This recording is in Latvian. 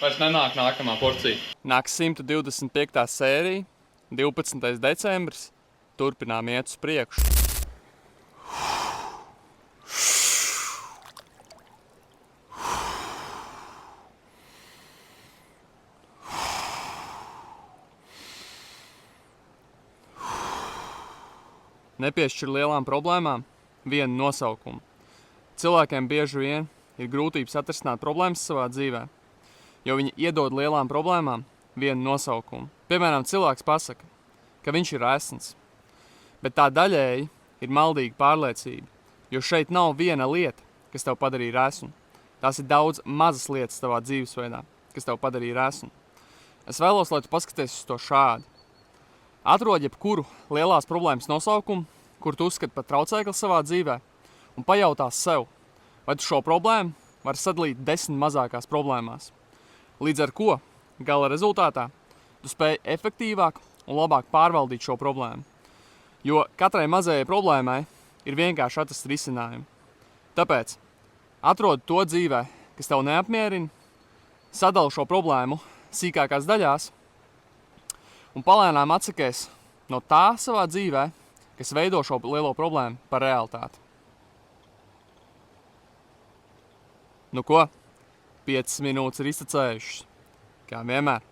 Vairs nenāk nākamā porcija. Nāks 125. sērija, 12. decembris. Turpinām iet uz priekšu. Nepiešķir lielām problēmām vienu nosaukumu. Cilvēkiem bieži vien ir grūtības atrisināt problēmas savā dzīvē, jo viņi iedod lielām problēmām vienu nosaukumu. Piemēram, cilvēks pasaka, ka viņš ir esns, bet tā daļēji ir maldīga pārliecība, jo šeit nav viena lieta, kas tev padarīja esnu. Tās ir daudz mazas lietas tavā dzīvesveidā, kas tev padarīja esnu. Es vēlos, lai tu paskaties uz to šādi. Atrod jebkuru lielās problēmas nosaukumu, kur tu uzskati par traucēkli savā dzīvē, un pajautā sev, vai tu šo problēmu vari sadalīt 10 mazākās problēmās. Līdz ar ko, gala rezultātā, tu spēj efektīvāk un labāk pārvaldīt šo problēmu. Jo katrai mazajai problēmai ir vienkārši atrast risinājumu. Tāpēc atrod to dzīvē, kas tev neapmierina, sadali šo problēmu sīkākās daļās un palēnām atsakies no tā savā dzīvē, kas veido šo lielo problēmu par realitāti. Nu ko? 5 minūtes ir iztecējušas. Kā vienmēr.